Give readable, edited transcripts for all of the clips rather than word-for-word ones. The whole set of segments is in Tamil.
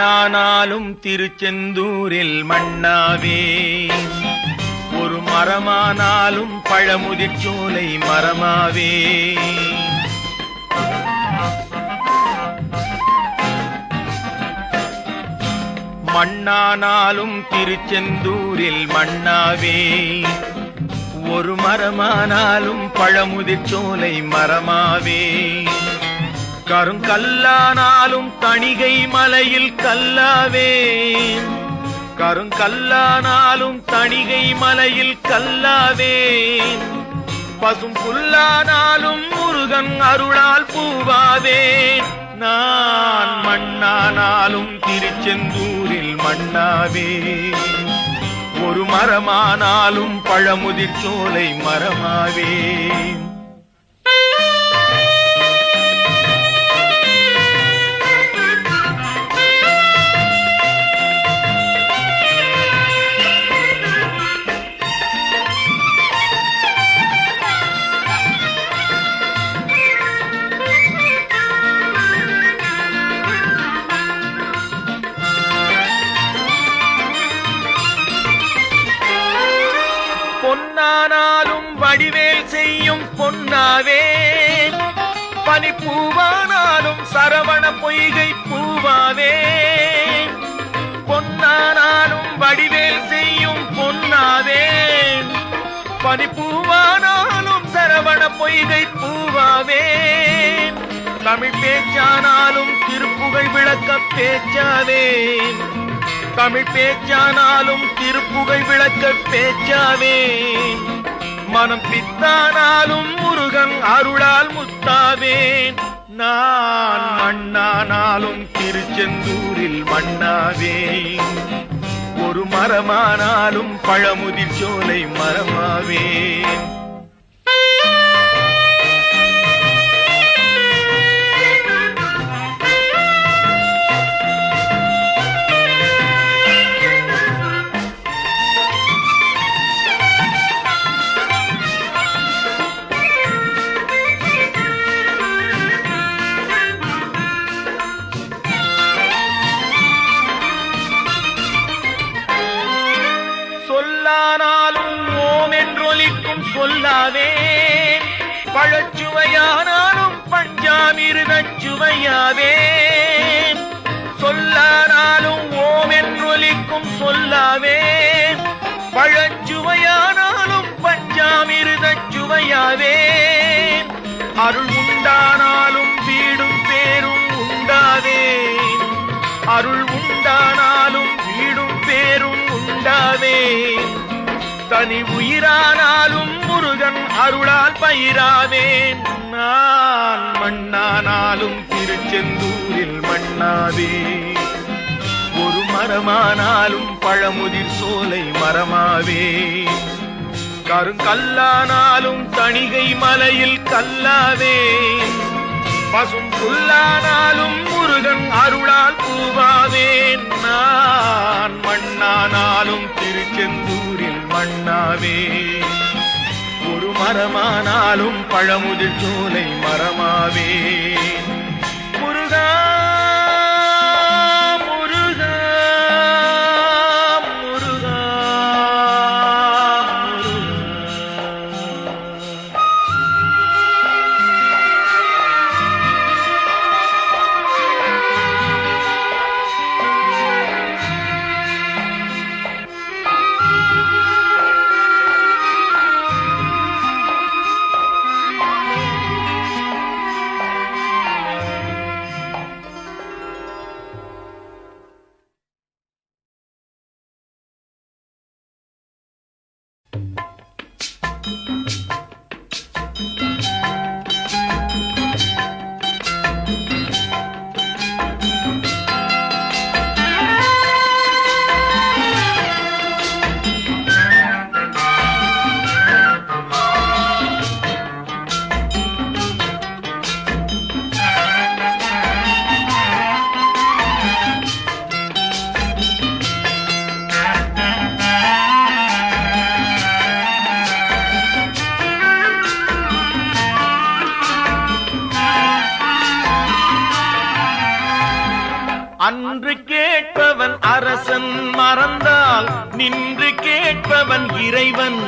மண்ணானாலும் திருச்செந்தூரில் மண்ணாவே, ஒரு மரமானாலும் பழமுதிர்ச்சோலை மரமாவே. மண்ணானாலும் திருச்செந்தூரில் மண்ணாவே, ஒரு மரமானாலும் பழமுதிர்ச்சோலை மரமாவே. கருங்கல்லானாலும் தணிகை மலையில் கல்லாவே, கருங்கல்லானாலும் தணிகை மலையில் கல்லாவே. பசும் புல்லானாலும் முருகன் அருளால் பூவாவே. நான் மண்ணானாலும் திருச்செந்தூரில் மண்ணாவே, ஒரு மரமானாலும் பழமுதிர்ச்சோலை மரமாவே. பொன்னானாலும் வடிவேல் செய்யும் பொன்னாவே, பனிப்பூவானாலும் சரவண பொய்கை பூவாவே. பொன்னானாலும் வடிவேல் செய்யும் பொன்னாவே, பனிப்பூவானாலும் சரவண பொய்கை பூவாவே. தமிழ் பேச்சானாலும் திருப்புகழ் விளக்க பேச்சாவே, தமிழ் பேச்சானாலும் திருப்புகழ் விளக்க பேச்சாவே. மனம் பித்தானாலும் முருகன் அருளால் முத்தாவே. நான் மண்ணானாலும் திருச்செந்தூரில் மண்ணாவே, ஒரு மரமானாலும் பழமுதிர்ச்சோலை மரமாவே. சொல்லானாலும் ஓம் என்றொலிக்கும் சொல்லாவே, பழச்சுவையானாலும் பஞ்சாமிர்தச் சுவையாவே. சொல்லானாலும் ஓம் என்றொலிக்கும் சொல்லாவே, பழச்சுவையானாலும் பஞ்சாமிர்தச் சுவையாவே. அருள் உண்டானாலும் வீடும் பேரும் உண்டாவே, அருள் உண்டானாலும் வீடும் பேரும் உண்டாவே. தனி உயிரானாலும் முருகன் அருளால் பயிராவேன். நான் மண்ணானாலும் திருச்செந்தூரில் மண்ணாவே, ஒரு மரமானாலும் பழமுதிர் சோலை மரமாவே. கருங்கல்லானாலும் தணிகை மலையில் கல்லாவே, பசும் புல்லானாலும் முருகன் அருளால் பூவாவேன். நான் மண்ணானாலும் திருச்செந்தூரில் மண்ணாவே, ஒரு மரமானாலும் பழமுதிர்ச்சோலை மரமாவே. முருகா முருகா முருகா அரசன் மறந்தால் நின்று கேட்பவன் இறைவன்.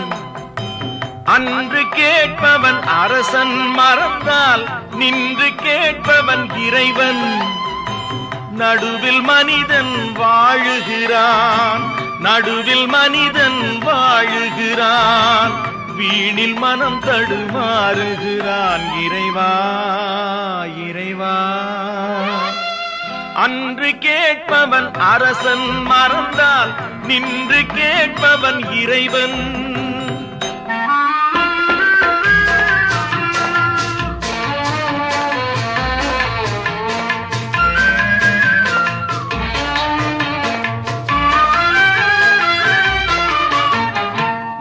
அன்று கேட்பவன் அரசன் மறந்தால் நின்று கேட்பவன் இறைவன். நடுவில் மனிதன் வாழுகிறான், நடுவில் மனிதன் வாழுகிறான், வீணில் மனம் தடுமாறுகிறான். இறைவா இறைவா, அன்று கேட்பவன் அரசன் மறந்தால் நின்று கேட்பவன் இறைவன்.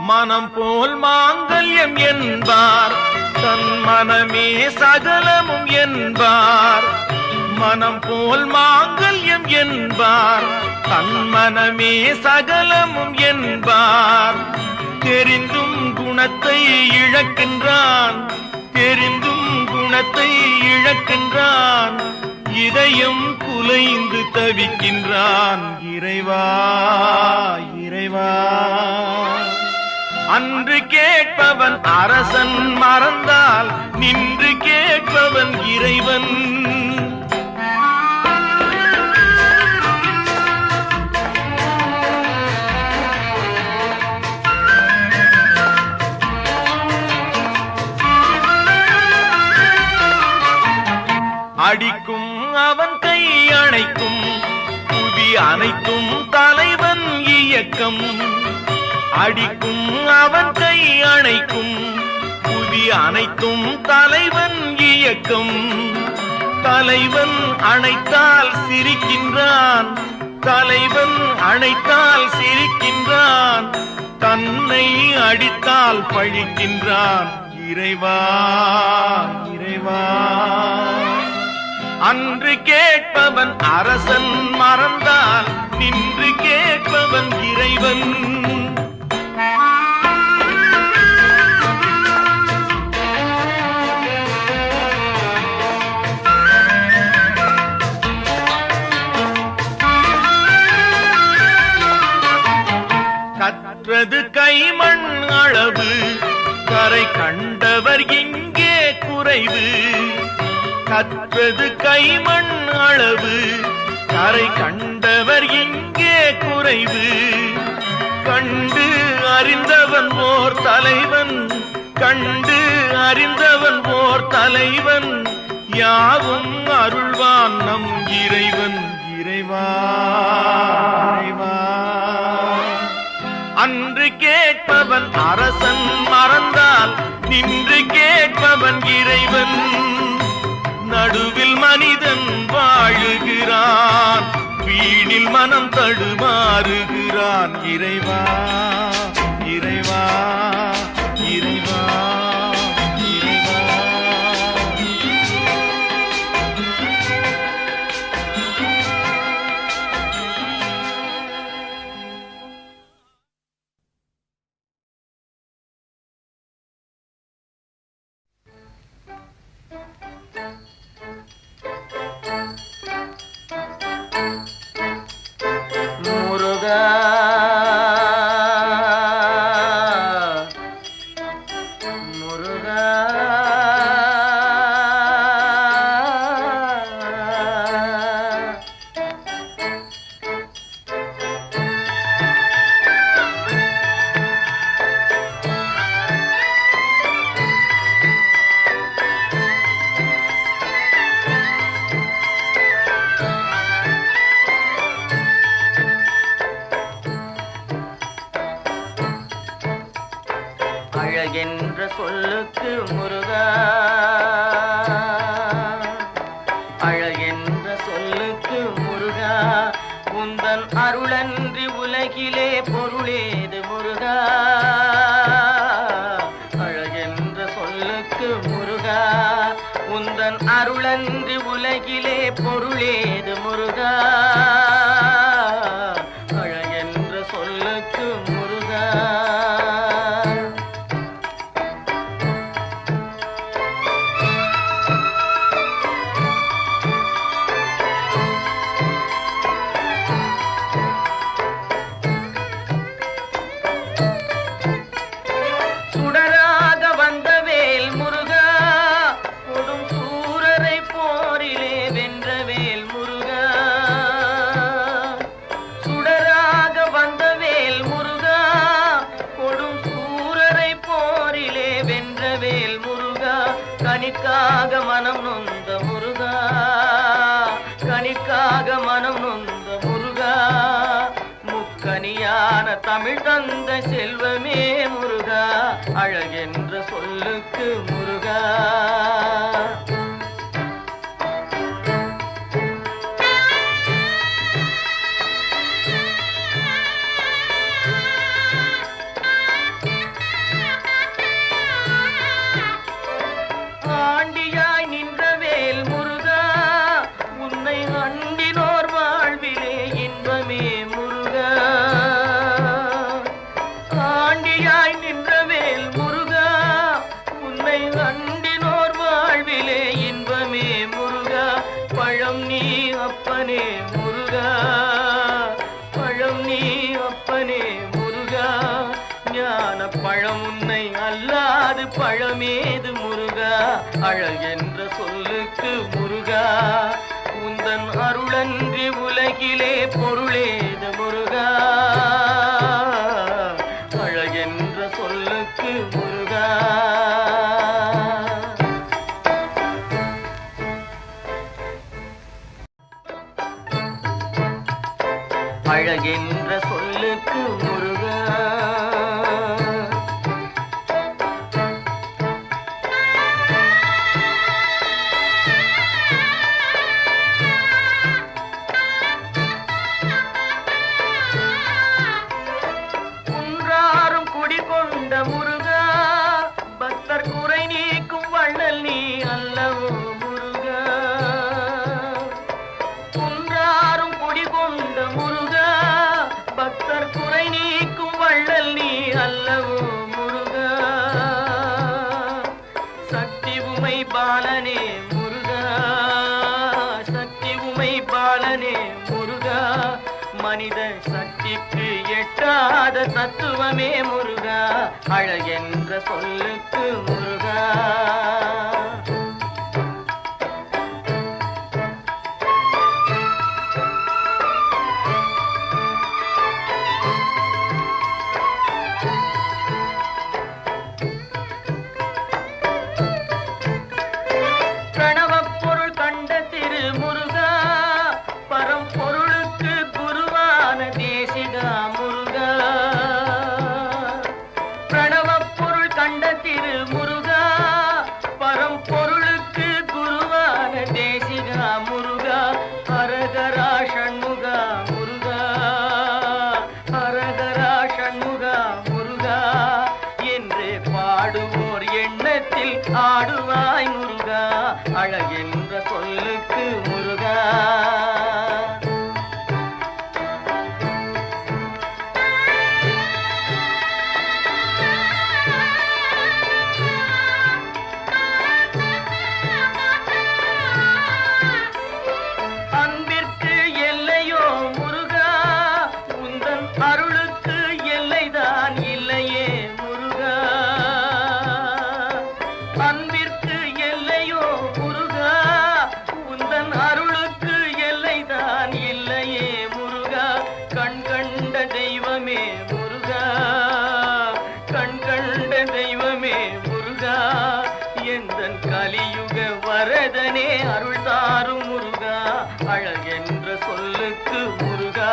மனம் போல் மாங்கல்யம் என்பார், தன் மனமே சகலமும் என்பார். மனம் போல் மாங்கல்யம் என்பார், தன் மனமே சகலமும் என்பார். தெரிந்தும் குணத்தை இழக்கின்றான், தெரிந்தும் குணத்தை இழக்கின்றான். இதயம் குலைந்து தவிக்கின்றான். இறைவா இறைவா, அன்று கேட்பவன் அரசன் மறந்தால் நின்று கேட்பவன் இறைவன். அடிக்கும் அவன் கை அணைக்கும், புவி அனைத்தும் தலைவன் இயக்கம். அடிக்கும் அவன் கை அணைக்கும், புவி அனைத்தும் தலைவன் இயக்கம். தலைவன் அணைத்தால் சிரிக்கின்றான், தலைவன் அணைத்தால் சிரிக்கின்றான். தன்னை அடித்தால் பழிக்கின்றான். இறைவா இறைவா, அன்று கேட்பவன் அரசன் மறந்தால் நின்று கேட்பவன் இறைவன். கற்றது கைமண் அளவு, கரை கண்டவர் இங்கே குறைவு. கற்றது கைமண் அளவு, கரை கண்டவர் இங்கே குறைவு. கண்டு அறிந்தவன் ஓர் தலைவன், கண்டு அறிந்தவன் ஓர் தலைவன். யாவும் அருள்வான் நம் இறைவன். இறைவா இறைவா, அன்று கேட்பவன் அரசன் மறந்தால் நின்று கேட்பவன் இறைவன். நடுவில் மனிதன் வாழுகிறான், வீணில் மனம் தடுமாறுகிறான். இறைவா இறைவா இறைவா இறைவா. அழகென்ற சொல்லுக்கு முருகா, அழகென்ற சொல்லுக்கு முருகா. உந்தன் அருளன்றி உலகிலே பொருளேது முருகா. அழகென்ற சொல்லுக்கு முருகா, உந்தன் அருளன்றி உலகிலே பொருளேது முருகா. அழகென்ற சொல்லுக்கு முருகா. கனிக்காக மனம் நொந்த முருகா, கனிக்காக மனம் நொந்த முருகா, முக்கனியான தமிழ் தந்த செல்வமே முருகா, அழகென்ற சொல்லுக்கு முருகா. ஆண்டியாய் நின்ற வேல் முருகா, உன்னை அண்டினோர் வாழ்விலே இன்பமே முருகா. ஆண்டியாய் நின்ற வேல் முருகா, உன்னை அண்டினோர் வாழ்விலே இன்பமே முருகா. பழம் நீ அப்பனே முருகா, பழம் நீ அப்பனே முருகா, ஞான பழம் உன்னை அல்லாது பழமேது முருகா, அழகென்ற சொல்லுக்கு முருகா. உந்தன் அருளன்றி உலகிலே பொருளேது முருகா, அழகென்ற சொல்லுக்கு முருகா. அழகென்ற சொல்லுக்கு முருகா. குன்றாரும் குடிகொண்ட முருகா, பக்தர் குறை நீக்கும் வள்ளல் நீ அல்லவோ முருகா. குன்றாரும் குடிகொண்ட முருகா, பக்தர் குறை நீக்கும் வள்ளல் நீ அல்லவோ முருகா. சக்தி உமை பாலனே முருகா, சக்தி உமை பாலனே முருகா, மனித சக்திக்கு எட்டாத தத்துவமே முருகா, அழகென்ற சொல்லுக்கு முருகா. பிரணவப் பொருள் கண்ட திரு முருகா, பரம்பொருளுக்கு குருவான தேசிகா முருகா. பிரணவப் பொருள் கண்ட திரு முருகா, பரம்பொருளுக்கு குருவான தேசிகா முருகா. ஹரஹரா ஷண்முகா முருகா, ஹரஹரா ஷண்முகா முருகா, என்று பாடுவோர் எண்ணத்தில் ஆடுவாய் முருகா, அழகென்ற சொல்லுக்கு முருகா. அன்பிற்கு எல்லையோ முருகா, உந்தன் அருளுக்கு எல்லைதான் இல்லையே முருகா. அன்பிற்கு எல்லையோ முருகா, உந்தன் அருளுக்கு எல்லைதான் இல்லையே முருகா. கண் கண்ட தெய்வமே முருகா, கண் கண்ட தெய்வமே முருகா, எந்தன் கலியுக வரதனே அருள் தாரும் முருகா, அழகென்ற சொல்லுக்கு முருகா.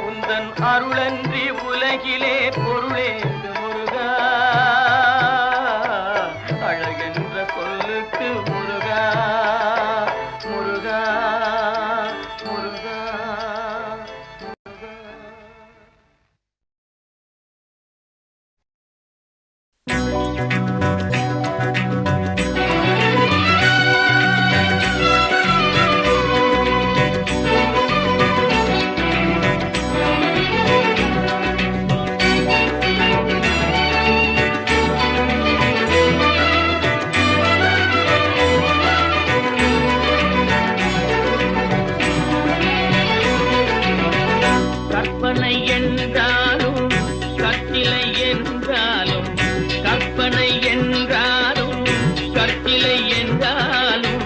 உந்தன் அருளன்றி உலகிலே பொருளேது முருகா, அழகென்ற சொல்லுக்கு முருகா. முருகா முருகா கற்பனை என்றாலும் கற்சிலை என்றாலும், கற்பனை என்றாலும் கற்சிலை என்றாலும்,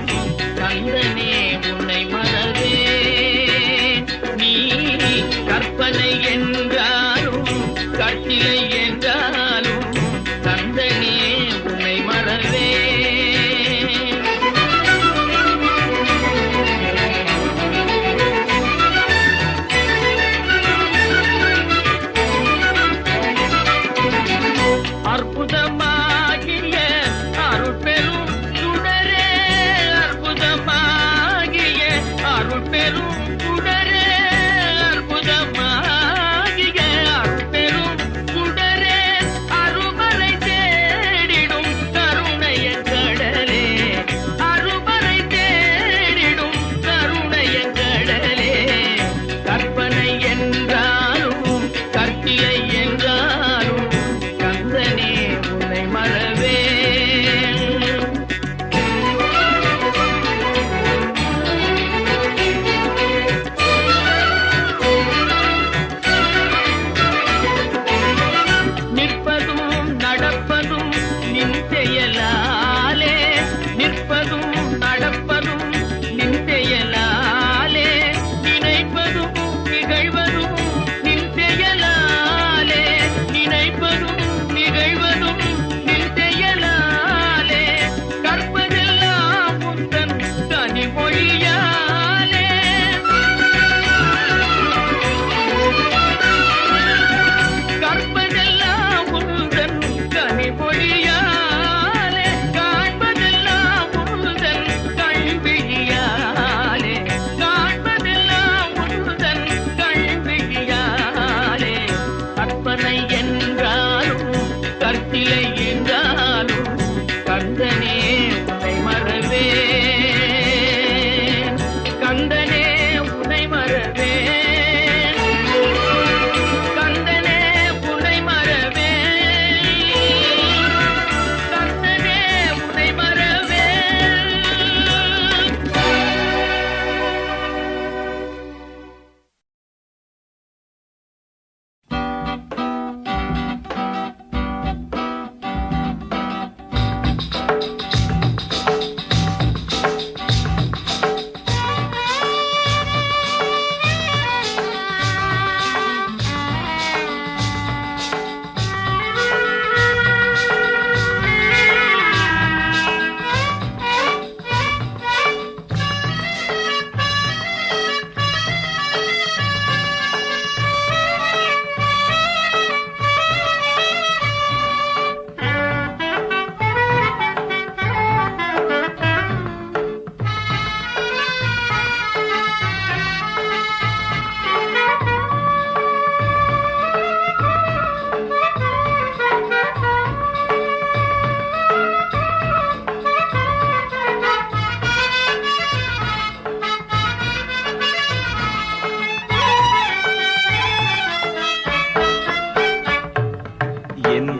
கந்தனே உன்னை மறவே. நீ கற்பனை என்றாலும் கற்சிலை என்றாலும், கந்தனே உன்னை மறவே.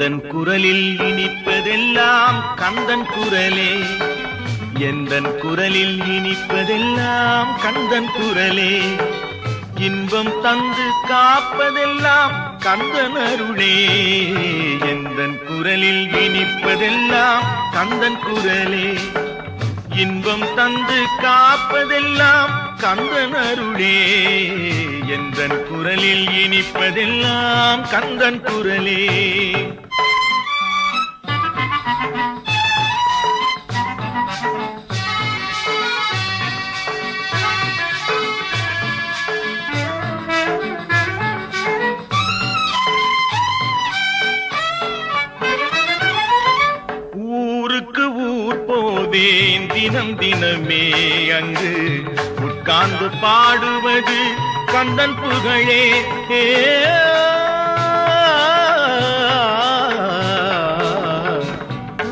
எந்தன் குரலில் இனிப்பதெல்லாம் கந்தன் குரலே, எந்தன் குரலில் இனிப்பதெல்லாம் கந்தன் குரலே, இன்பம் தந்து காப்பதெல்லாம் கந்தன் அருளே, எந்தன் குரலில் இனிப்பதெல்லாம் கந்தன் குரலே, இன்பம் தந்து காப்பதெல்லாம் கந்தன் அருளே, எந்தன் குரலில் இனிப்பதெல்லாம் கந்தன் குரலே. ஊருக்கு ஊர் போவேன் தினம் தினமே, அங்கு உட்கார்ந்து பாடுவது கந்தன் புகழே.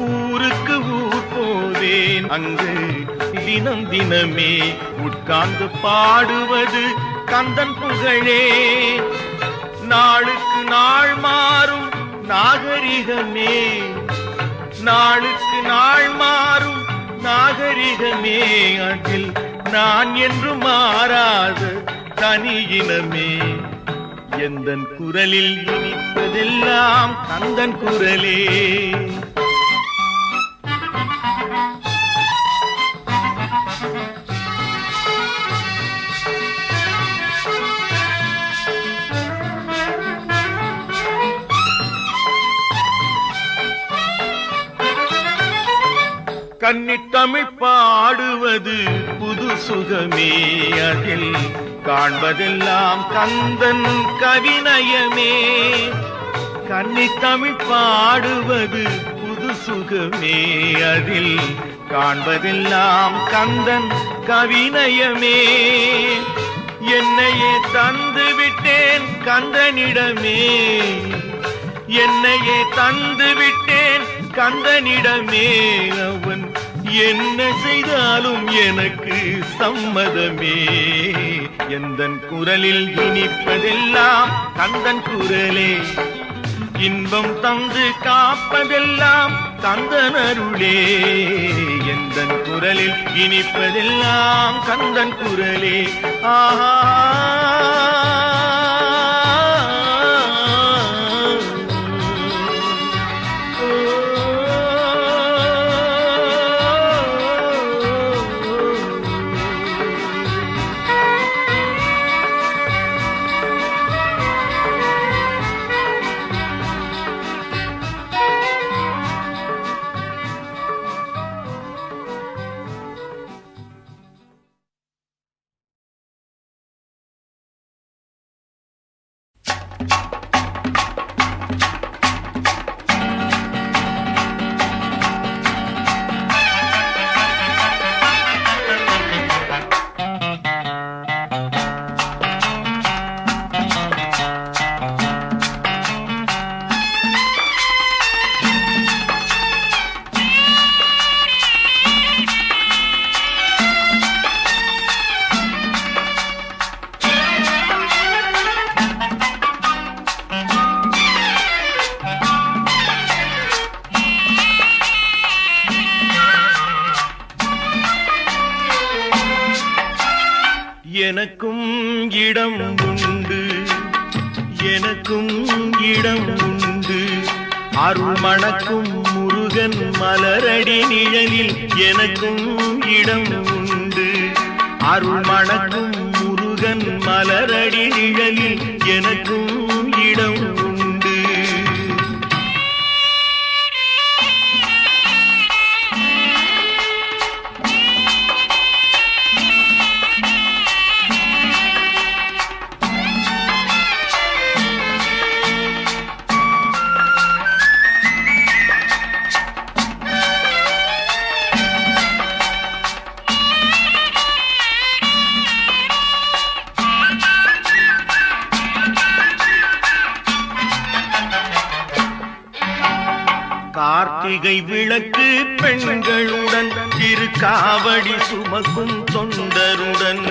ஊருக்கு ஊர் போவேன் அங்கு தினம் தினமே, உட்கார்ந்து பாடுவது கந்தன் புகழே. நாளுக்கு நாள் மாறும் நாகரிகமே, நாளுக்கு நாள் மாறும் நாகரிகமே, அதில் நான் என்று மாறாத தனியினமே, எந்தன் குரலில் இனிப்பதெல்லாம் கந்தன் குரலே. கன்னித்தமிழ் பாடுவது புது சுகமே, அதில் காண்பதெல்லாம் கந்தன் கவிநயமே. கன்னித்தமிழ் பாடுவது புது சுகமே, அதில் காண்பதெல்லாம் கந்தன் கவிநயமே. என்னையே தந்து விட்டேன் கந்தனிடமே, என்னையே தந்து விட்டேன் கந்தனிடமே, அவன் என்ன செய்தாலும் எனக்கு சம்மதமே, எந்தன் குரலில் இனிப்பதெல்லாம் கந்தன் குரலே, இன்பம் தந்து காப்பதெல்லாம் கந்தன் அருளே, எந்தன் குரலில் இனிப்பதெல்லாம் கந்தன் குரலே. ஆஹா எனக்கும் இடம் உண்டு, எனக்கும் இடம் உண்டு, அருள் மணக்கும் முருகன் மலரடி நிழலில் எனக்கும் இடம் உண்டு, அருள் மணக்கும் முருகன் மலரடி நிழலில் எனக்கும் இடம் உண்டு. கார்த்திகை விளக்கு பெண்களுடன் திருக்காவடி சுமக்கும் தொண்டருடன்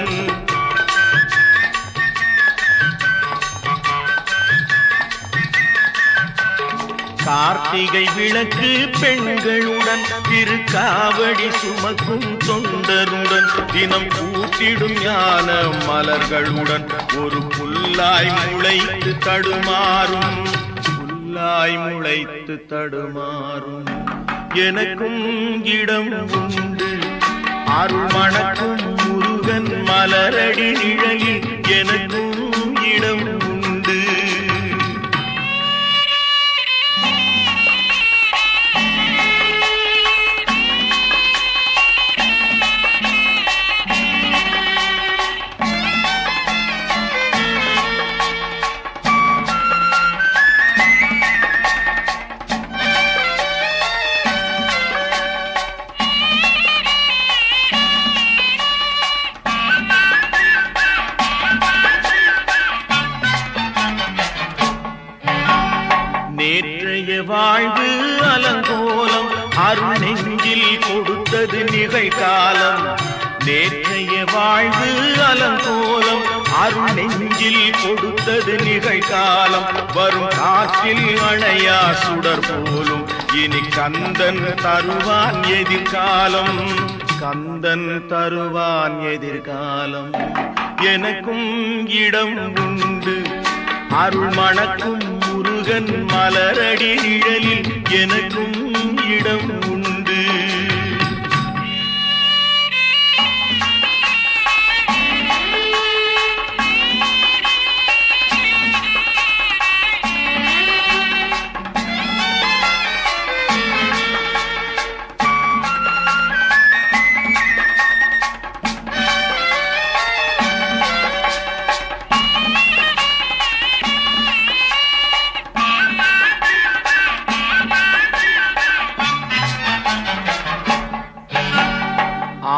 கார்த்திகை விளக்கு பெண்களுடன் திருக்காவடி சுமக்கும் தொண்டருடன் தினம் கூட்டிடும் ஞான மலர்களுடன் ஒரு புல்லாய் முளைத்து தடுமாறும் எனக்கும் இடம் உண்டு அருள் மணக்கும் முருகன் மலரடி நிழலில் எனக்கும் இடம் உண்டு. நேற்றைய வாழ்வு அலங்கோலம் அருள் நெஞ்சில் கொடுத்தது நிகழ்காலம். நேற்றைய வாழ்வு அலங்கோலம் அருள் நெஞ்சில் கொடுத்தது நிகழ்காலம். வரும் காற்றில் அணையா சுடர் போலும் இனி கந்தன் தருவான் எதிர்காலம். எனக்கும் இடம் உண்டு அருள் மணக்கும் முருகன் மலரடி நிழலில் எனக்கும் இடம் உண்டு.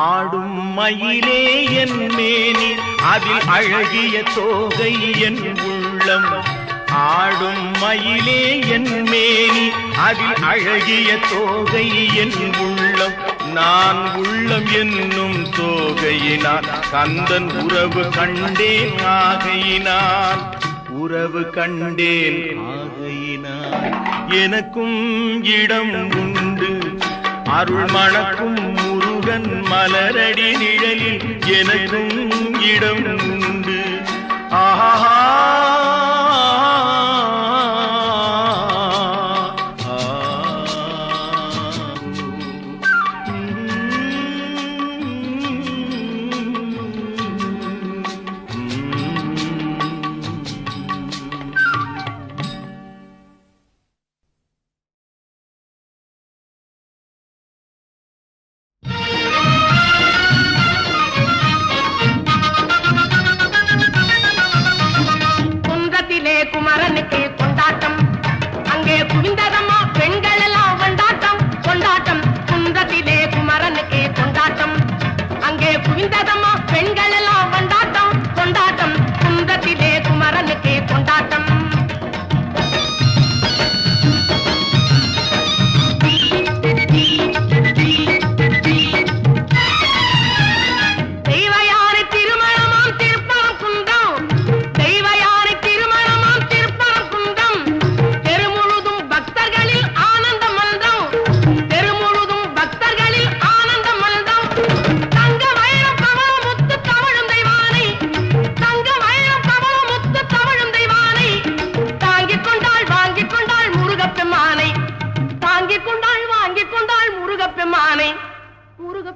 ஆடும் மயிலே என் மேனி அதில் அழகிய தோகை என் உள்ளம். ஆடும் மயிலே என் மேனி அதில் அழகிய தோகை என் உள்ளம். நான் உள்ளம் என்னும் தோகையினால் கந்தன் உறவு கண்டேன் ஆகையினால் எனக்கும் இடம் உண்டு அருள் மணக்கும் முருகன் மலரடி நிழலில் எனக்கும் இடம் உண்டு. ஆஹா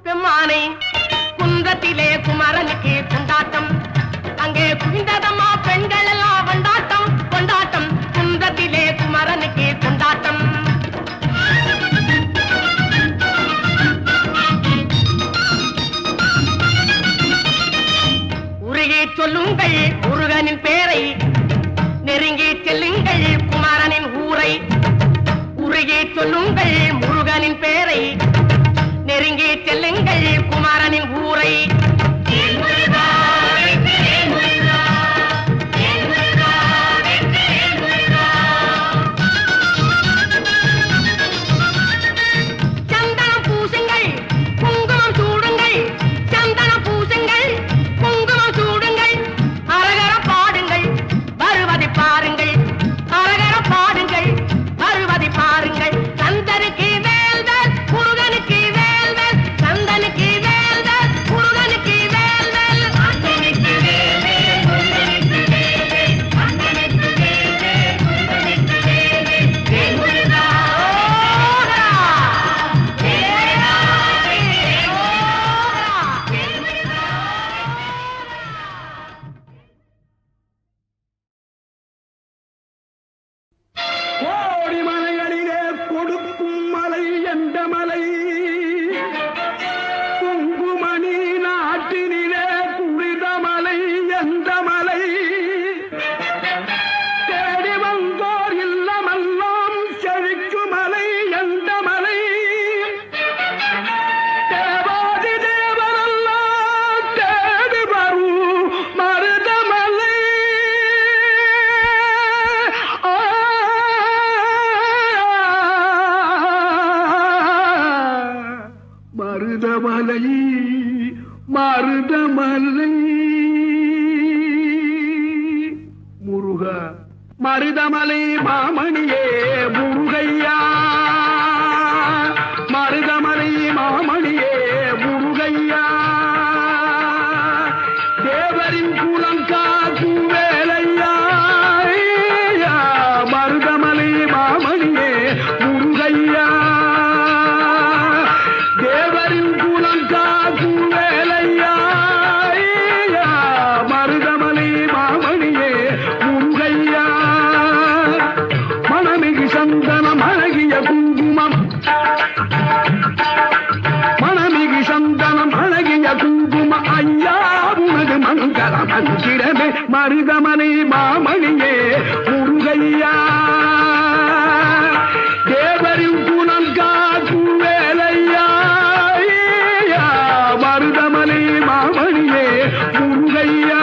பெம்மானை குன்றத்திலே குமரனுக்கு கொண்டாட்டம் அங்கே குவிந்ததம்மா பெண்கள் எல்லாம் கொண்டாட்டம் கொண்டாட்டம் குன்றத்திலே குமரனுக்கு கொண்டாட்டம் உருகி சொல்லுங்கள் முருகனின் பேரை நெருங்கி செல்லுங்கள் குமரனின் ஊரை உருகி சொல்லுங்கள் முருகனின் பேரை நெருங்கி செல்லுங்கள் குமாரனின் ஊரை சந்தனம் பூசுங்கள் குங்குமம் சூடுங்கள் சந்தனம் பூசுங்கள் குங்குமம் சூடுங்கள் அரகர பாடுங்கள் வருவதை பாருங்கள் அரகர பாடுங்கள் வருவதை பாருங்கள் கோடி மலைகளிலே கொடுக்கும் மலை எந்த மலை? குங்குமணி நாட்டினிலே புனித மலை எந்த மலை? தேடி வந்தோர் இல்லமெல்லாம் செழிக்கும் மலை எந்த மலை? தேவாதி தேவரெல்லாம் தேடி வரும் மருதமலை. மருதமலை மருதமலை முருகா மருதமலை மாமணியே முருகையா மருதமலை மாமணியே முருகையா தேவரின் குலம் காக்கும் வேலையா மருதமலை மாமணியே முருகையா தேவரின் குலம் காக்கும் வேலையா மருதமலை மாமணியே முருகையா மணமிகு சந்தனம் அழகிய குங்குமம் மணமிகு சந்தனம் அழகிய குங்கும ஐயா உனது மங்கள மந்திரமே மருதமலை மாமணியே முருகையா தேவரின் குலம் காக்கும் வேலையா மருதமலை மாமணியே முருகையா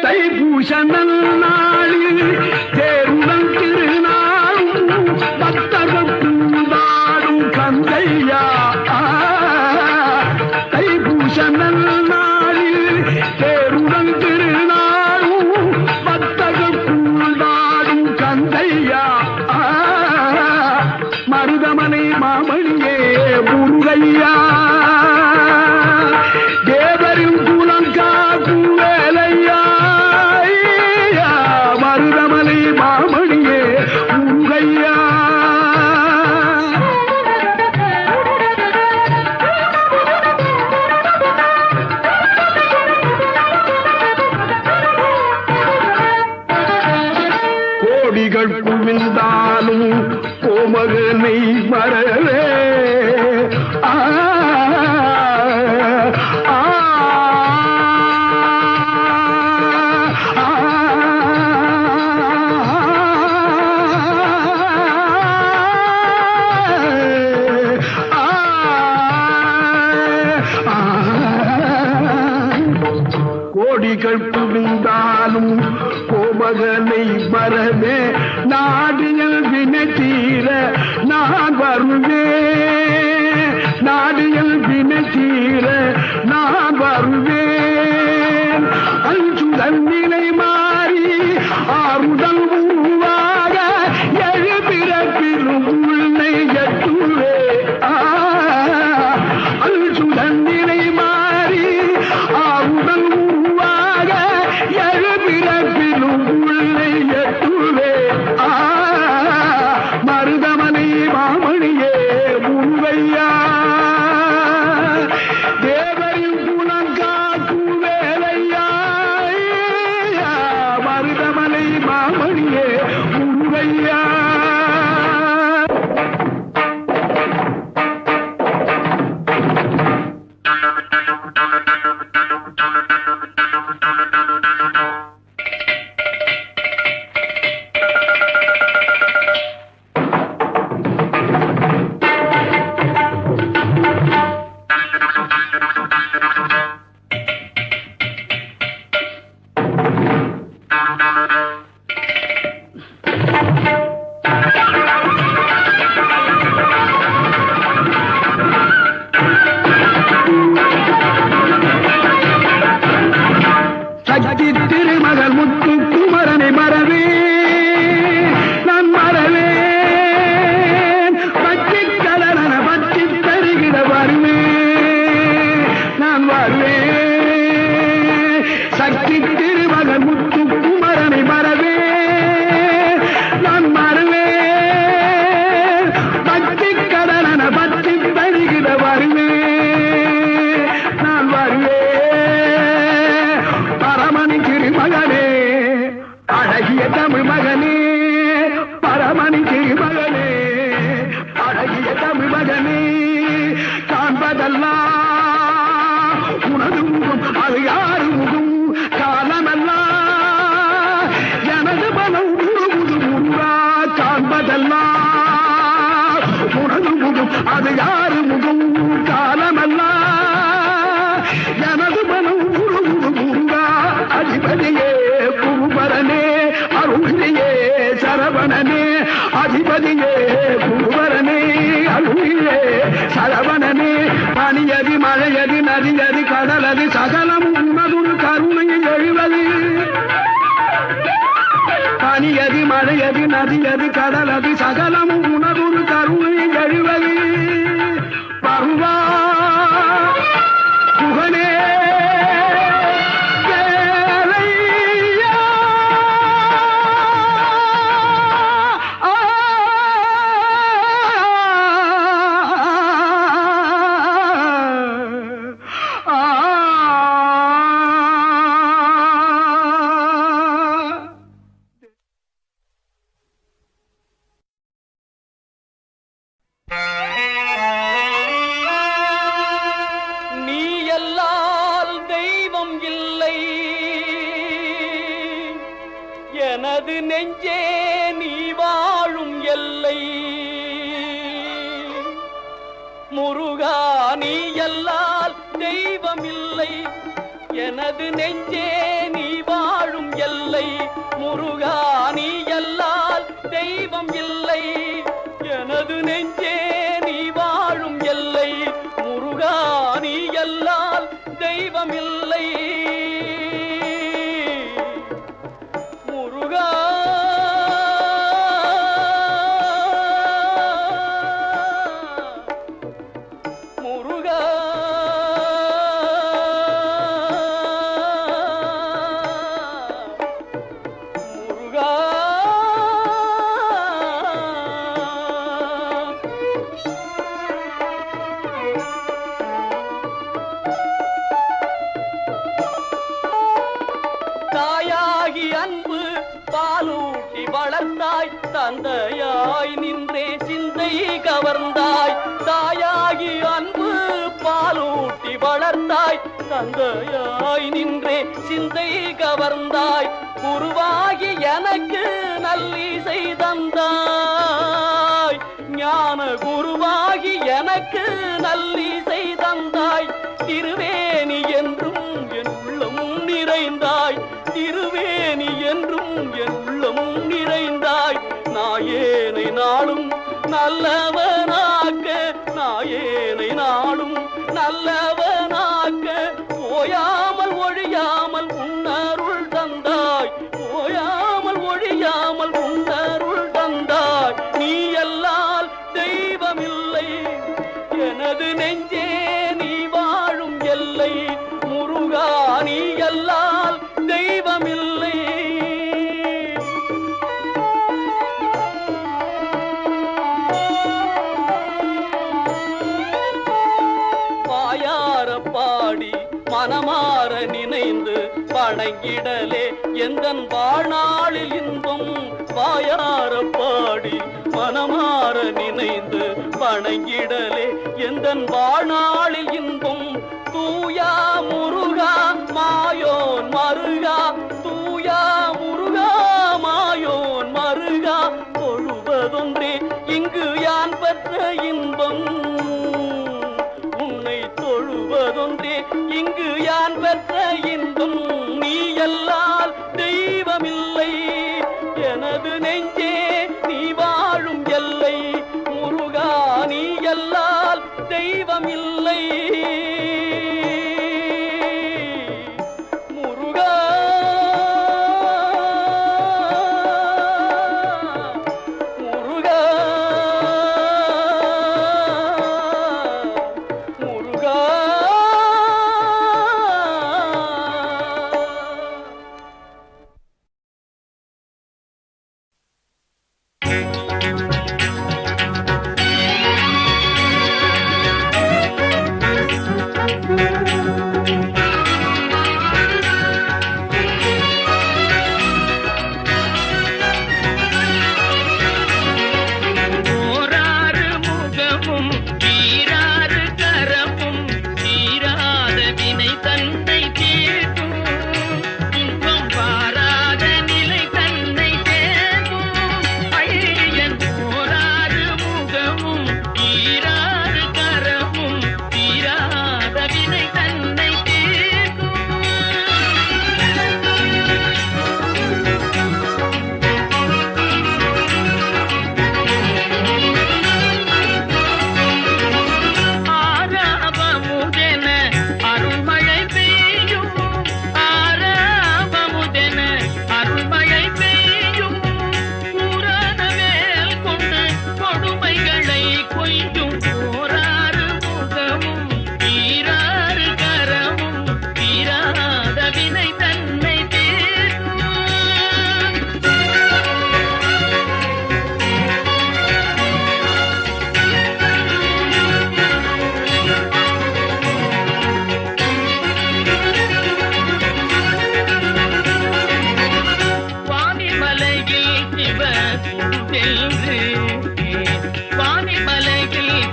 தைப்பூசணல் நாளில் தேருடன் திருநாளும் பக்தர்கள் கூடாடும் கந்தையா தைப்பூசணல் நாளில் தேருடன் திருநாளும் பக்தர்கள் கூடாடும் கந்தையா மருதமலை மாமணியே முருகையா தேவரின் குலம் காக்கும் வேலையா மருதமலை மாமணியே முருகையா கோடிகள் குவிந்தாலும் கோமகனை மறவே கோடிகள் குவிந்தாலும் கோமகனை மறவே நாடியல் வினை தீர நான் வருவேன் நாடியல் வினை தீர நான் வருவேன் அஞ்சுதல் நிலை மாறி ஆறுதல் உருவாக எழுபிறப்பிலும் உள்ளே எட்டுவே அஞ்சுதல் நிலை மாறி ஆறுதல் உருவாக எழுபிறப்பிலும் உள்ளே எட்டுவே மருதமலை மாமணியே முருகையா தேவரின் குலம் காக்கும் வேலையா மருதமலை மாமணியே முருகையா காண்பதெல்லாம் உனது முகம் அது யாரு முகம் காலமெல்லாம் எனது மனம் முழுமுது முருகா காண்பதெல்லாம் உனது முகம் அது யாரு முகம் காலமெல்லாம் எனது மனம் முழுமுது முருகா அதிபதியே குருபரனே அருளியே சரவணனே அதிபதியே குருபரனே அருளியே சரவணனே பனியதி மழையதி நதியதி கடலதி சகலம் உனதுரு கருணையில் எழுவது பனியதி மழையதி நதியதி கடலதி சகலம் உனதுரு கருணையில் எழுவது பருவா புகழே எனது நெஞ்சே நீ வாழும் எல்லை முருகா நீ எல்லால் தெய்வம் இல்லை எனது நெஞ்சே நீ வாழும் எல்லை முருகா நீ எல்லால் தெய்வம் இல்லை எனது நெஞ்சே நீ வாழும் எல்லை முருகா நீ எல்லால் தெய்வம் இல்லை தந்தையாய் நின்றே சிந்தை கவர்ந்தாய் தாயாகி அன்பு பாலூட்டி வளர்ந்தாய் தந்தையாய் நின்றே சிந்தை கவர்ந்தாய் குருவாகி எனக்கு நல்லிசை தந்தாய் ஞான குருவாகி எனக்கு நல்லிசை தந்தாய் திருவேணி என்றும் என் உள்ளம் நிறைந்தாய் திருவேணி என்றும் என் உள்ளம் நிறைந்தாய் நாயேனை நாளும் நல்லவனாக்க நாயேனை நாளும் நல்லவனாக்க ஓயாமல் ஒழியாமல் உன்னருள் தந்தாய் ஓயாமல் ஒழியாமல் உன்னருள் தந்தாய் நீ எல்லால் தெய்வமில்லை எனது நெஞ்சே நீ வாழும் எல்லை முருகா நீ எல்லால் தெய்வமில்லை பாடி மனமாற நினைந்து வணங்கிடலே எந்தன் வாழ்நாளில் இன்பம் வாயார பாடி மனமாற நினைந்து வணங்கிடலே எந்தன் வாழ்நாளில் இன்பம் தூயா முருகா மாயோன் மருகா தூயா முருகா மாயோன் மருகா தொழுவதொன்றே இங்கு யான் பெற்ற இன்பம் தொழுவதொன்றே இங்கு யான் பெற்ற இன்பம் நீ எல்லால் தெய்வமில்லை எனது நெஞ்சே நீ வாழும் எல்லை முருகா நீ எல்லால் தெய்வமில்லை முருகா முருகா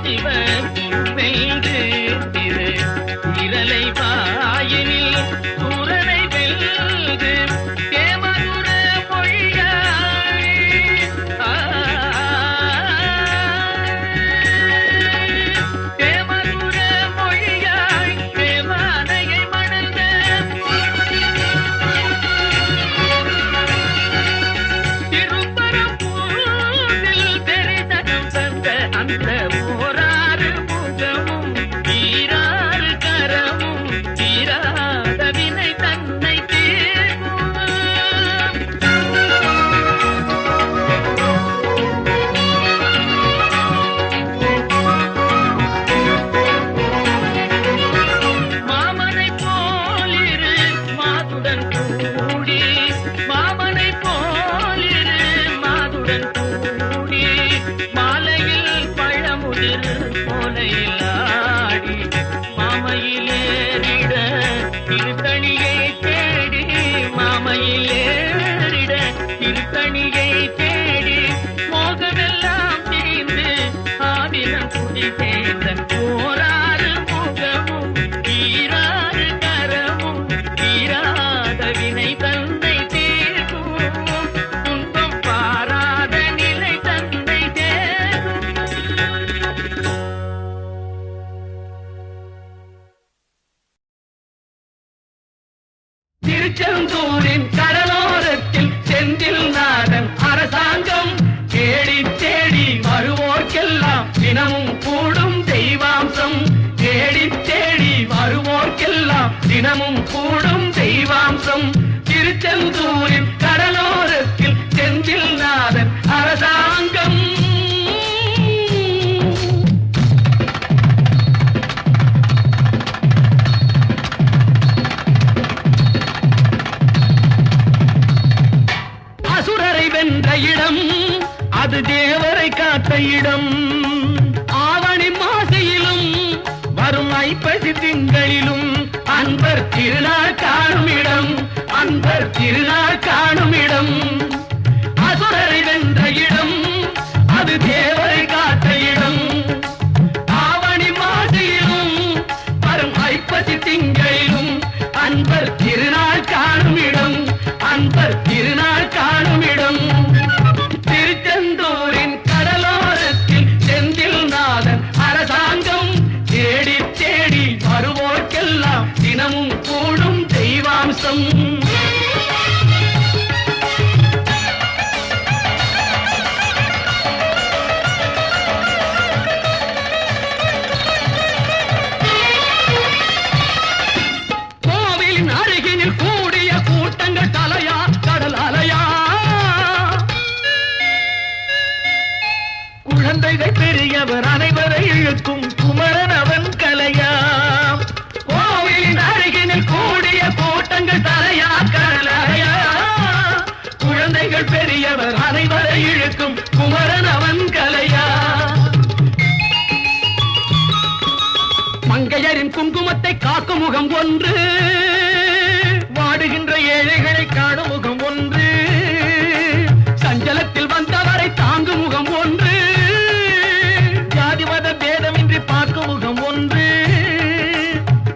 சிவெய்து திரு இரலை வாயினில் சூரனை வெல்து தேமதுர மொழியாய் தேமதுர மொழியாய் தேவானையை மணந்த திருப்பரம்பூரில் தெரிதகம் தந்த அந்த ஓராறு முகமும் ஈராறு கரமும் தீராத வினை தன்னை தீர்க்கும். மாமனை போலிரு மாதுடன் கூடி மாமனை போலிரு மாதுடன் கூடி மாலையில் பழமுதிர் போலையில் ஆடி மாமையிலேறிட திருத்தணியை தேடி மாமையிலேறிட திருத்தணியை தேடி மோகமெல்லாம் தீர்ந்து ஆவினம் குடி சேர்ந்த ஓராறு முகமும் ஈராறு கரமும் ஈராத வினை தன்னை தீர்க்கும் துன்பம் பாராத நிலை தன்னை தேர்க்கும். திருச்செந்தூரின் கடலோரத்தில் செந்தில் நாதன் அரசாங்கம் தேடி தேடி வருவோர்க்கெல்லாம் தினமும் கூடும் தெய்வாம்சம் தேடி தேடி வருவோர்க்கெல்லாம் தினமும் கூடும் தெய்வாம்சம் திருச்செந்தூரின் கடலோரத்தில் செந்தில் நாதன் அரசாங்கம். அசுரரை வென்ற இடம் அது தேவரை காத்த இடம் ஆவணி மாசையிலும் வரும் ஐப்பசி திங்களிலும் அன்பர் திருநாள் காணும் இடம் அன்பர் திருநாள் காணும் இடம் அசுரரை வென்ற இடம் அது தேவரை காத்த இடம் ஆவணி மாசையிலும் வரும் ஐப்பசி திங்களிலும் அன்பர் திருநாள் காணும் இடம் அன்பர் திருநாள் காணும் இடம் திருச்செந்தூரின் கடலோரத்தில் செந்தில் நாதன் அரசாங்கம் தேடி தேடி வருவோர்க்கெல்லாம் தினமும் கூடும் தெய்வாம்சம். கோவிலின் அருகினில் கூடிய கூட்டங்கள் தலையா கடல் அலையா குழந்தைகள் பெரியவர் அனைவரை இழுக்கும் குமரன் அவன் கலையா கோவிலின் அருகினில் கூடிய கூட்டங்கள் தலையா கடல் அலையா குழந்தைகள் பெரியவர் அனைவரை இழுக்கும் குமரன் அவன் கலையா மங்கையரின் குங்குமத்தை காக்கும் முகம் ஒன்று வாடுகின்ற ஏழைகளை காணும் முகம் ஒன்று சஞ்சலத்தில் வந்தவரை தாங்கும் முகம் ஒன்று ஜாதி மத பேதமின்றி பார்க்கும் முகம் ஒன்று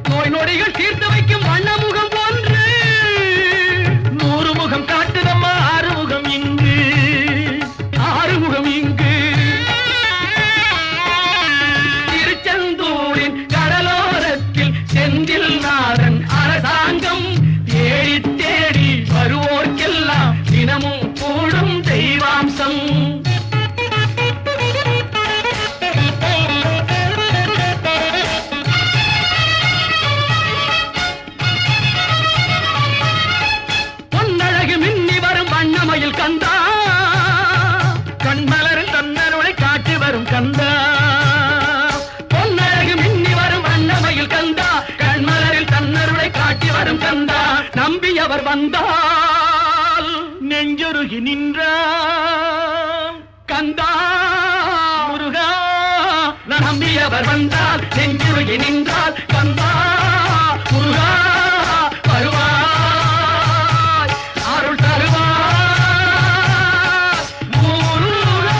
நோய் நொடிகள் தீர்த்து வைக்கும் வண்ண முகம் ஒன்று 100 முகம் காட்டுதம்மா ஆறுமுகம் இங்கு ஆறுமுகம் இங்கு திருச்செந்தூரின் கடலோரத்தில் செந்தில் நாதன் அரசாங்கம் தேடி தேடி வருவோர்க்கெல்லாம் தினமும் கூடும் தெய்வாம்சம். பொன்னழகு மின்னி வரும் வண்ணமயில் கந்தா கண்மலரில் தன்னருளை காட்டி வரும் கந்தா பொன்னழகு மின்னி வரும் வண்ணமயில் கந்தா கண்மலரில் தன்னருளை காட்டி வரும் கந்தா நம்பியவர் வந்தால் நெஞ்சொருகி நின்றான் கந்தா முருகா நம்பியவர் வந்தால் நெஞ்சுருகி நின்றால் கந்தா முருகா வருவாய் அருள் தருவாய் முருகா.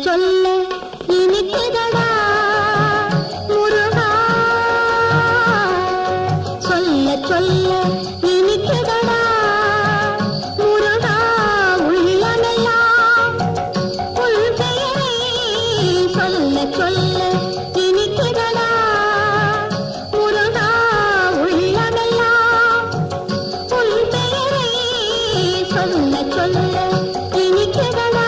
சொல்ல இனிக்குதடா முருகா சொல்ல சொல்ல இனிக்குதடா முருகா உள்ளமெல்லாம் உள் பெயரை சொல்ல சொல்ல இனிக்குதடா முருகா உள்ளமெல்லாம் உள் பெயரை சொல்ல சொல்ல இனிக்குதடா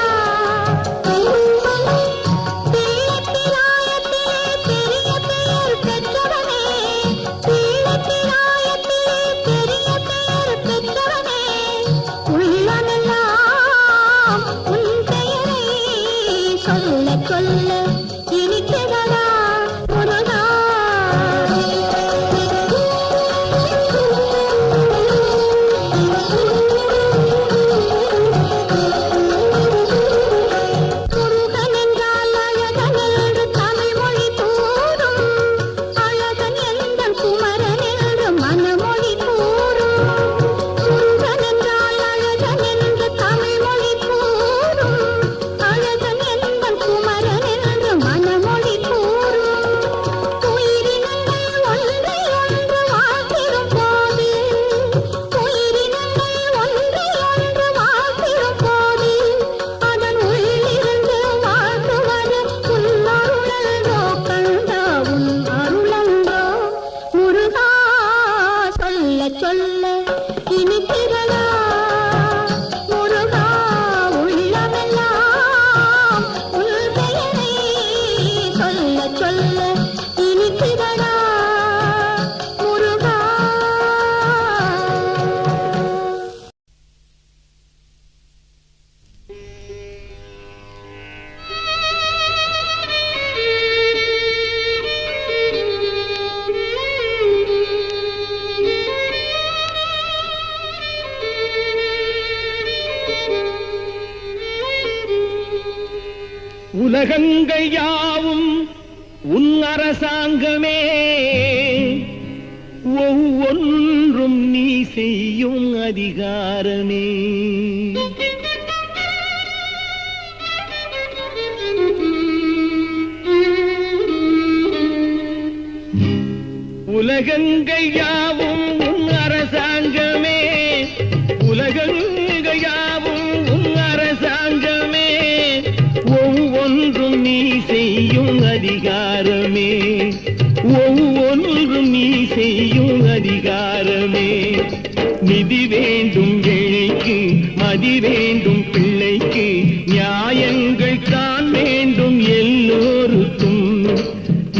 சொல்ல இனிக்குதடா முருகா முருகன் என்றால் அழகன் என்று தமிழ் மொழி கூறும் அழகன் எந்தன் குமரன் என்று மனமொழி கூறும் முருகன் என்றால் அழகன் என்று தமிழ் மொழி கூறும் அழகன் எந்தன் குமரன் என்று மனமொழி கூறும் உயிரினங்கள் ஒன்றை ஒன்று வாழ்த்திடும் போது உயிரினங்கள் ஒன்றை ஒன்று வாழ்த்திடும் போது அதன் உள்ளிருந்து வாழ்த்துவது உன் அருளன்றோ கண்டா உன் அருளன்றோ முருகா சொல்ல சொல்ல இனிக்கிறதா முருகா உள்ளமெல்லாம் உள் பெயரை சொல்ல சொல்ல இனிக்கிறதா முருகா உலகங்கள் யாவும் உன் அரசாங்கமே ஒவ்வொன்றும் நீ செய்யும் அதிகாரமே உலகங்கள் யாவும் உன் அரசாங்கமே உலகங்கள் யாவும் உன் அரசாங்கமே ஒவ்வொன்றும் நீ செய்யும் அதிகாரமே ஒவ்வொன்றும் நீ செய்யும் அதிகாரமே நிதி வேண்டும் ஏழைக்கு மதி வேண்டும் பிள்ளைக்கு நியாயங்கள் தான் வேண்டும் எல்லோருக்கும்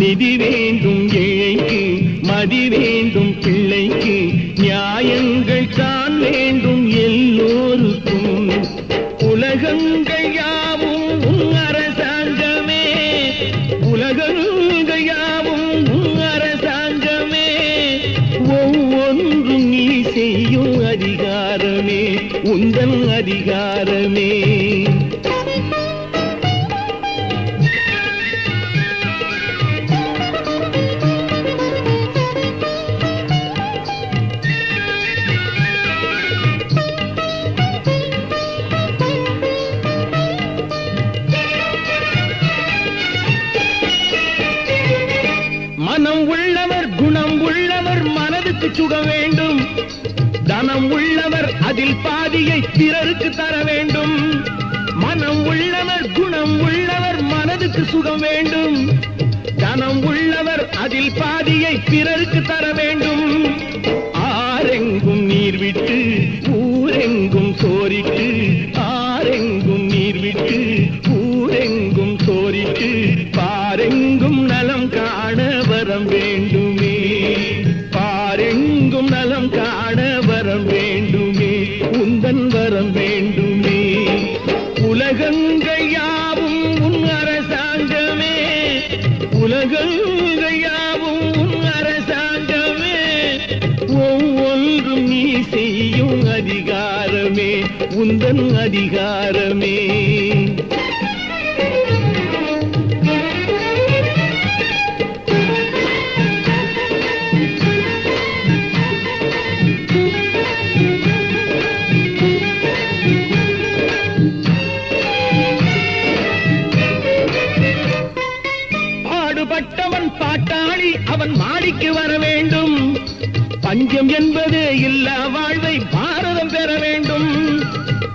நிதி வேண்டும் ஏழைக்கு மதி வேண்டும் பிள்ளைக்கு நியாயங்கள் தான் வேண்டும் எல்லோருக்கும் உலகங்கள் யாவும் உன் அரசாங்கமே உலகங்கள் யாவும் உன் அரசாங்கமே ஒவ்வொன்றும் நீ செய்யும் அதிகாரமே உந்தன் அதிகாரமே மனம் உள்ளவர் குணம் உள்ளவர் மனதுக்கு சுக வேண்டும் தனம் உள்ளவர் அதில் பாதியை பிறருக்கு தர வேண்டும் மனம் உள்ளவர் குணம் உள்ளவர் மனதுக்கு சுகம் வேண்டும் தனம் உள்ளவர் அதில் பாதியை பிறருக்கு தர வேண்டும் ஆரெங்கும் நீர் விட்டு ஊரெங்கும் சோரிட்டு ஆரெங்கும் நீர் விட்டு ஊரெங்கும் சோரிட்டு பாரெங்கும் நலம் காண வரம் வேண்டுமே பாரெங்கும் நலம் காண வரம் வேண்டுமே உந்தன் வரம் வேண்டுமே உலகங்கள் யாவும் உன் அரசாங்கமே உலகங்கள் யாவும் உன் அரசாங்கமே ஒவ்வொன்றும் நீ செய்யும் அதிகாரமே உந்தன் அதிகாரமே பஞ்சம் என்பதே இல்லா வாழ்வை பாரதம் பெற வேண்டும்.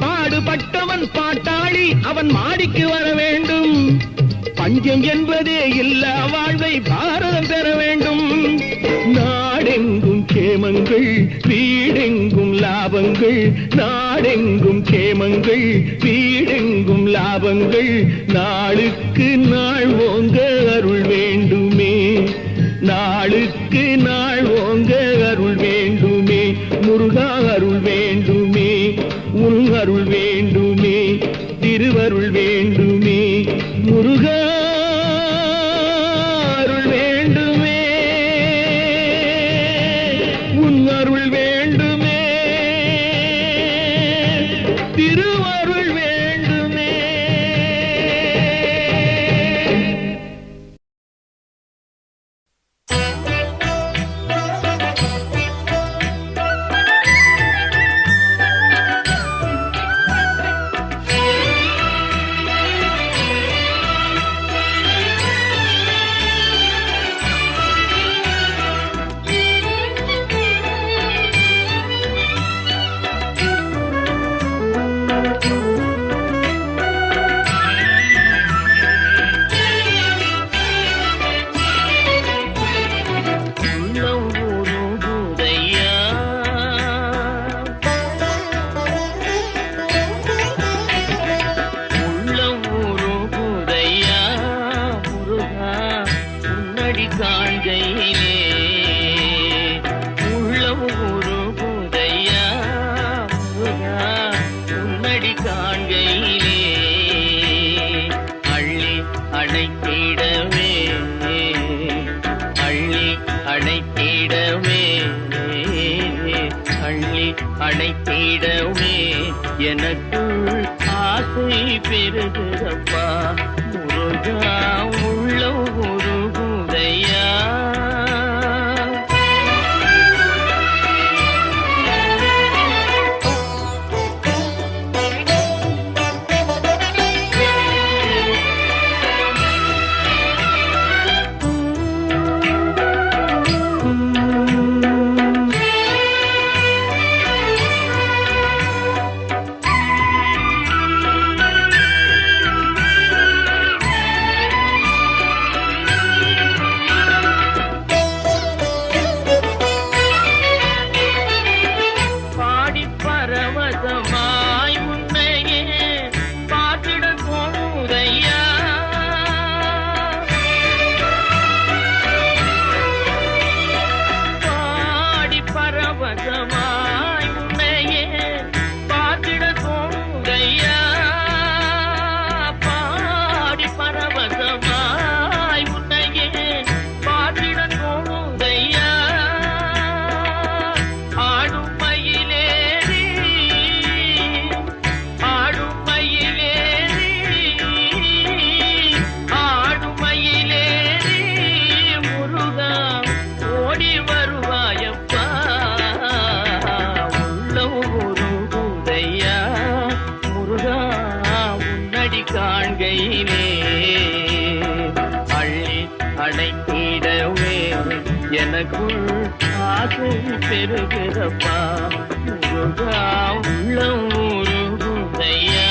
பாடுபட்டவன் பாட்டாளி, அவன் மாடிக்கு வர வேண்டும். பஞ்சம் என்பதே இல்லா வாழ்வை பாரதம் பெற வேண்டும். நாடெங்கும் கேமங்கள், வீடெங்கும் லாபங்கள். நாடெங்கும் கேமங்கள், வீடெங்கும் லாபங்கள். நாளுக்கு நாள் ஓங்க அருள் வேண்டுமே, நாளுக்கு நாள் ஓங்க அருள் வேண்டுமே. முருகா அருள் வேண்டுமே, உன் அருள் வேண்டுமே, திருவருள் வேண்டுமே. முருகா அருள் வேண்டுமே, உன் அருள் வேண்டுமே, திருவருள் வேண்டுமே. அணைத்திடவே எனக்குள் ஆசை பெருகுதப்பா. முருகா உள்ள ஒரு குதையா. காண்கையிலே அள்ளி அணைத்திடவே எனக்குள் ஆசை பெருகிறப்பா. முருகா உள்ளம் உருகுதையா.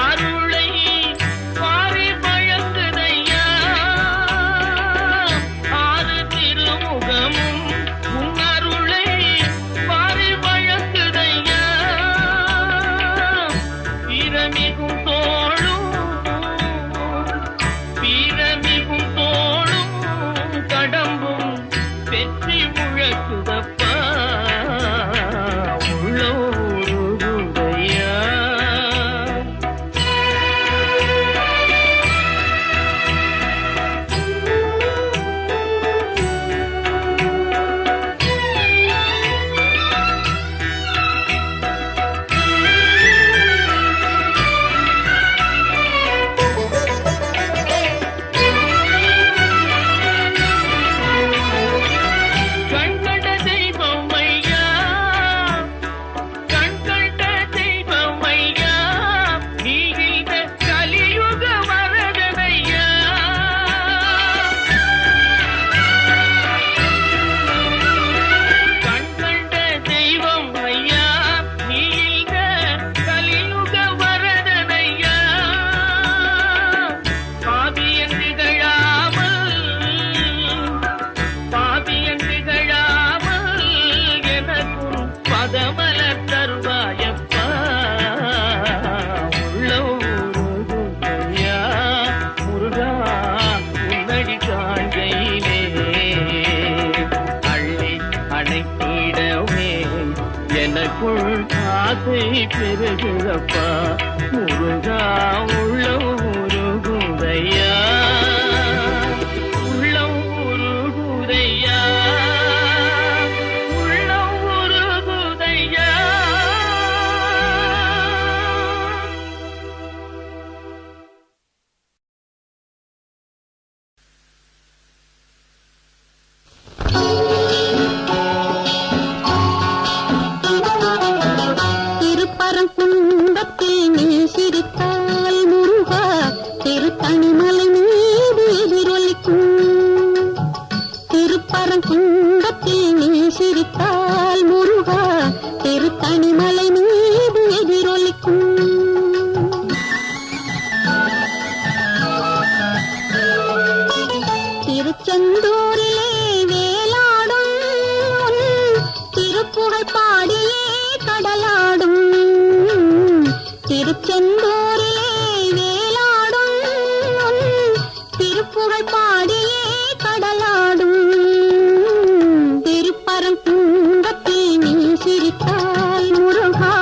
அருளை வாரி வழங்குதையா. இசை முழக்குதப்பா உள்ளம் உருகுதையா. பதமலர் தருவாயப்பா உள்ளம் உருகுதையா. முருகா உன்னடி காண்கையிலே அள்ளி அணைத்திடவே எனக்குள் ஆசை பெருகுதப்பா. முருகா உள்ளம் உருகுதையா உள்ளம் உருகுதையா. திருப்பரங்குன்றத்தில் நீ சிரித்தால் முருகா திருத்தணிமலை மீது எதிரொலிக்கும். திருப்பரங்குன்றத்தில் நீ சிரித்தால் முருகா திருத்தணிமலை மீது எதிரொலிக்கும். திருச்செந்தூரிலே வேலாடும் திருப்புகழ் பாடியே கடலாடும். திருச்செந்தூரிலே வேலாடும் திருப்புகழ் பாடியே கடலாடும். திருப்பரங்குன்றத்தில் நீ சிரித்தால் முருகா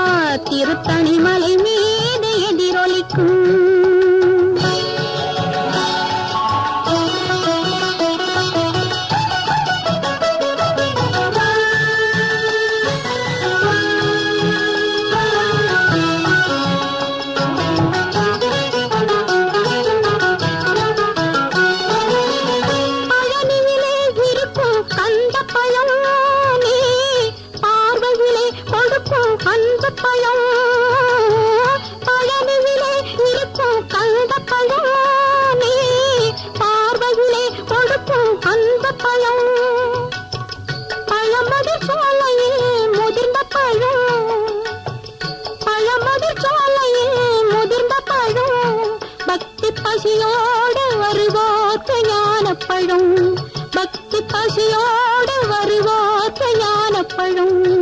திருத்தணிமலை மீது எதிரொலிக்கும். பழனியிலே இருக்கும் கந்த பழம் நீ பார்வையிலே கொடுக்கும் அந்த பழம். பழமதிர் சோலையில் முதிர்ந்த பழம். பழமதிர் சோலையில் முதிர்ந்த பழம். பக்தி பசியோடு வருவோர்க்கு ஞானப்பழம். பக்தி பசியோடு வருவோர்க்கு ஞானப்பழம்.